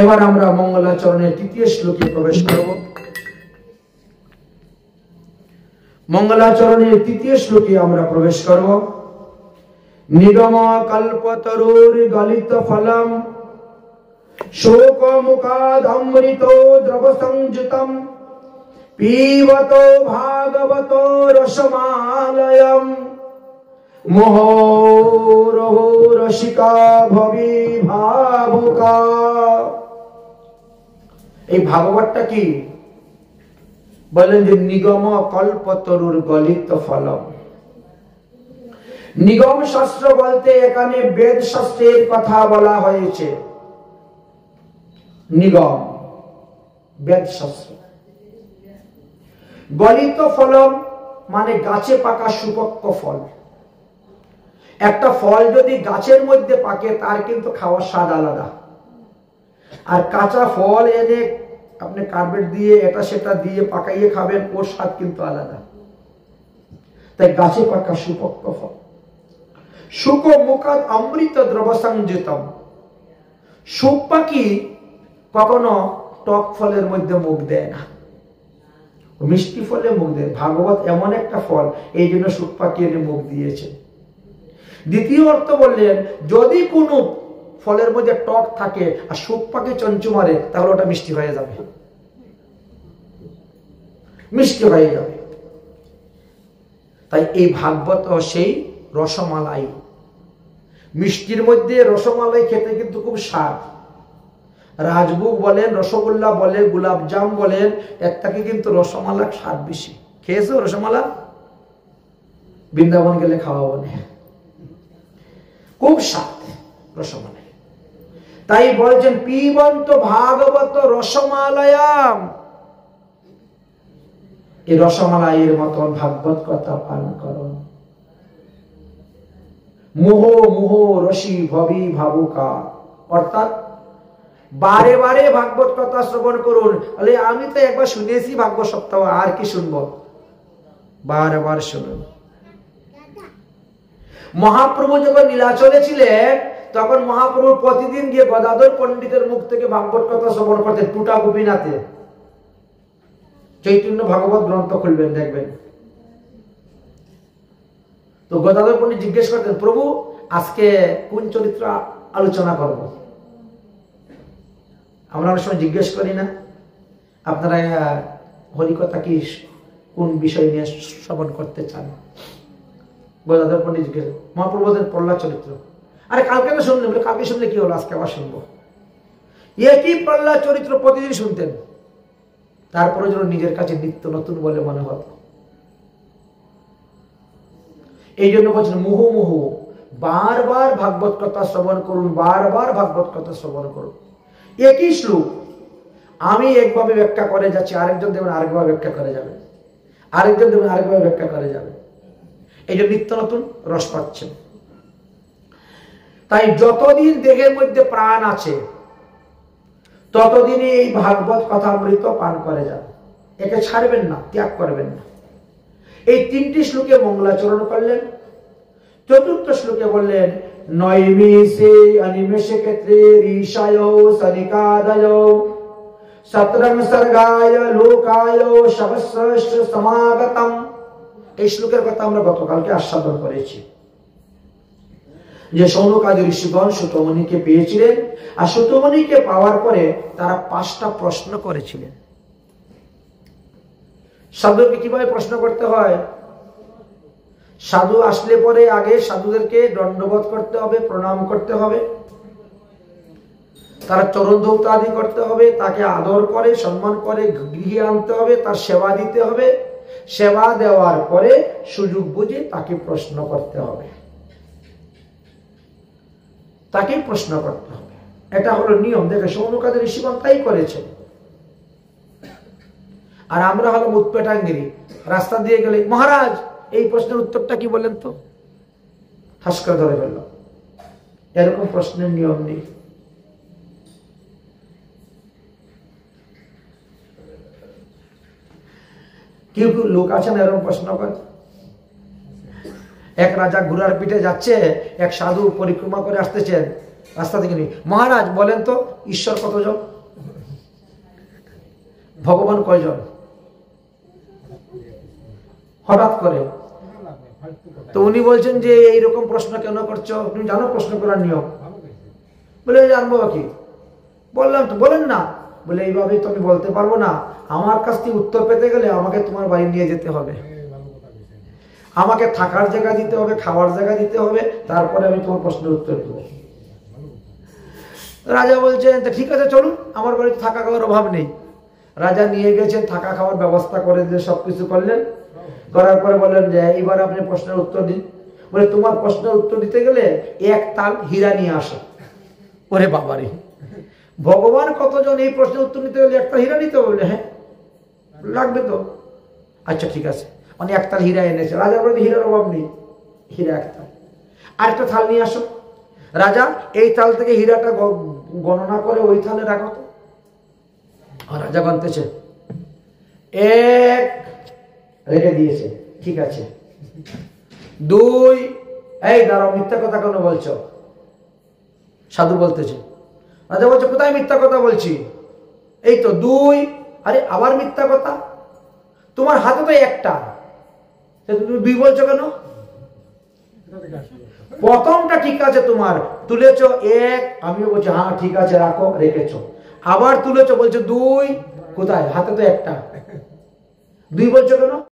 এবার আমরা মঙ্গলাচরণের তৃতীয় শ্লোকে প্রবেশ করব। মঙ্গলাচরণের তৃতীয় শ্লোকে আমরা প্রবেশ করব। নিগম কল্পতরুর গলিত ফলম শোক মুখাদ অমৃত দ্রব সংযুতম পিবত ভাগবত রসমালয়ম মোহরহো রসিকা ভবি ভাবুকা। এই ভাগবতটা কি বলেন যে নিগম কল্পতরুর গলিত ফলম। নিগম শাস্ত্র বলতে এখানে বেদ শাস্ত্রের কথা বলা হয়েছে। নিগম বেদ শাস্ত্র। গলিত ফলম মানে গাছে পাকা সুপক্ক ফল। একটা ফল যদি গাছের মধ্যে পাকে তার কিন্তু খাওয়ার স্বাদ আলাদা, আর কাঁচা ফল এনে আপনি কার্বেট দিয়ে এটা সেটা দিয়ে পাকাইয়ে খাবেন, ওর স্বাদ কিন্তু আলাদা। তাই গাছে পাকা সুপক্ক ফল। শুক মুখাদ অমৃত দ্রব সংযুতম। শুক পাখি কখনো টক ফলের মধ্যে মুখ দেয় না, মিষ্টি ফলে মুখ দেয়। ভাগবত এমন একটা ফল, এই জন্য শুক পাখি এনে মুখ দিয়েছে। দ্বিতীয় অর্থ বললেন, যদি কোনো ফলের মধ্যে টক থাকে আর শুক পাখি চঞ্চু মারে তাহলে ওটা মিষ্টি হয়ে যাবে, মিষ্টি হয়ে যাবে। তাই এই ভাগবত সেই রসমালাই। মিষ্টির মধ্যে রসমালাই খেতে কিন্তু খুব স্বাদ। রাজভোগ বলেন, রসগোল্লা বলেন, গোলাপজাম বলেন, এর থেকে কিন্তু রসমালার স্বাদ বেশি। খেয়েছো রসমালা? বৃন্দাবন গেলে খাওয়াবো না, খুব স্বাদ রসমালাই। তাই বলছেন পিবন্ত ভাগবত রসমালয়াম। এই রসমালাইয়ের মতন ভাগবত কথা পান করুন। মোহ মোহ রসি ভবি ভাবুকা। অর্থাৎ বারে বারে ভাগবত কথা শ্রবণ করুন। বলে আমি তো একবার শুনেছি ভাগবত সপ্তাহ, আর কি শুনবো? বারে বার শুনুন। মহাপ্রভু যখন নীলাচলে ছিলেন তখন মহাপ্রভু প্রতিদিন গিয়ে গদাধর পণ্ডিতের মুখ থেকে ভাগবত কথা শ্রবণ করতেন। টুটা গোপীনাথে চৈতন্য ভাগবত গ্রন্থ খুলবেন, দেখবেন। তো গদাধর পণ্ডিত জিজ্ঞেস করতেন, প্রভু আজকে কোন চরিত্র আলোচনা করব? আমরা অনেক সময় জিজ্ঞেস করি না, আপনারা হরিকথা কি কোন বিষয় নিয়ে শ্রবণ করতে চান? গদাধর পণ্ডিত জিজ্ঞেস, মহাপ্রভুদের প্রহ্লাদ চরিত্র। আরে কালকে তো শুনলেন, বলে কালকে শুনলে কি হলো, আজকে আবার শুনবো। একই প্রহ্লাদ চরিত্র প্রতিদিন শুনতেন, তারপরে যেন নিজের কাছে নিত্য নতুন বলে মনে হতো। এই জন্য বলছেন মুহু মুহু, বারবার ভাগবত কথা শ্রবণ করুন, বারবার ভাগবত কথা শ্রবণ করুন। একই শ্লোক আমি একভাবে ব্যাখ্যা করে যাচ্ছি, আরেকজন দেবেন আরেকভাবে ব্যাখ্যা করে যাবে, আরেকজন দেবেন আরেকভাবে ব্যাখ্যা করে যাবে। এই জন্য নিত্য নতুন রস পাচ্ছেন। তাই যতদিন দেহের মধ্যে প্রাণ আছে ততদিনই এই ভাগবত কথামৃত পান করে যান। একে ছাড়বেন না, ত্যাগ করবেন না। এই তিনটি শ্লোকে মঙ্গলাচরণ করলেন। চতুর্থ শ্লোকে বললেন নৈমিষে অনিমেষে ক্ষেত্রে ঋষায় সনিকাদয় সতরং সর্গায় লোকায় সহস্রশ্চ সমাগতম। এই শ্লোকের কথা আমরা গতকালকে আস্বাদন করেছি যে সৌনকাদি ঋষিগণ সুতমণিকে পেয়েছিলেন, আর সুতমণিকে পাওয়ার পরে তারা 5টা প্রশ্ন করেছিলেন। সাধুকে কিভাবে প্রশ্ন করতে হয়? সাধু আসলে পরে আগে সাধুদেরকে দণ্ডবোধ করতে হবে, প্রণাম করতে হবে, তারা চরণ ধৌত আদি করতে হবে, তাকে আদর করে সম্মান করে গৃহে আনতে হবে, তার সেবা দিতে হবে। সেবা দেওয়ার পরে সুযোগ বুঝে তাকে প্রশ্ন করতে হবে, তাকে প্রশ্ন করতে হবে। এটা হলো নিয়ম। দেখে সৌনকাদি ঋষিগণ তাই করেছে। আর আমরা হলো উৎপেটাঙ্গিরি, রাস্তা দিয়ে গেলে মহারাজ এই প্রশ্নের উত্তরটা কি বলেন তো, ঠাস করে ধরে ফেলল। এরকম প্রশ্নের নিয়ম নেই। কেউ কেউ লোক আছেন এরকম প্রশ্ন করে। এক রাজা ঘোড়ার পিঠে যাচ্ছে, এক সাধু পরিক্রমা করে আসতেছেন, রাস্তা থেকে নিয়ে, মহারাজ বলেন তো ঈশ্বর কতজন? ভগবান কয়জন? হঠাৎ করে তো উনি বলছেন যে এইরকম প্রশ্ন কেন করছো, তুমি জানো প্রশ্ন করার নিয়ম? বলে জানবো কি? বললাম তো, বলেন না। বলে এইভাবে তো আমি বলতে পারবো না, আমার কাছ থেকে উত্তর পেতে গেলে আমাকে তোমার বাড়ি নিয়ে যেতে হবে, আমাকে থাকার জায়গা দিতে হবে, খাওয়ার জায়গা দিতে হবে, তারপরে আমি তোমার প্রশ্নের উত্তর দেবো। রাজা বলছেন তা ঠিক আছে চলুন, আমার বাড়িতে থাকা খাওয়ার অভাব নেই। রাজা নিয়ে গেছেন, থাকা খাওয়ার ব্যবস্থা করে দিয়ে সবকিছু করলেন। করার পরে বললেন যে এবার আপনি প্রশ্নের উত্তর দিন। বলে তোমার প্রশ্নের উত্তর দিতে গেলে এক তাল হীরা নিয়ে আসো। ওরে বাবারে, ভগবান কতজন? এই প্রশ্নের উত্তর নিতে গেলে একটা হীরা নিতে বললে, হ্যাঁ লাগবে তো। আচ্ছা ঠিক আছে, মানে এক তাল হীরা এনেছে। রাজার বাড়িতে হীরার অভাব নেই, হীরা এক তাল। আরেকটা থাল নিয়ে আসো। রাজা এই তাল থেকে হীরাটা গণনা করে ওই থালে রাখো তো। আর রাজা গণতেছে, এক, রেখে দিয়েছে, ঠিক আছে। দুই, এই দাঁড়াও, মিথ্যা কথা কেন বলছো? সাধু বলতেছে। রাজা বলছে কোথায় মিথ্যা কথা বলছি? এই তো দুই। আরে আবার মিথ্যা কথা, তোমার হাতে তো একটা, তুমি দুই বলছো কেন? প্রথমটা ঠিক আছে, তোমার তুলেছো এক, আমিও বলছি হ্যাঁ ঠিক আছে রাখো, রেখেছো। আবার তুলেছো, বলছো দুই, কোথায়? হাতে তো একটা, দুই বলছো কেন?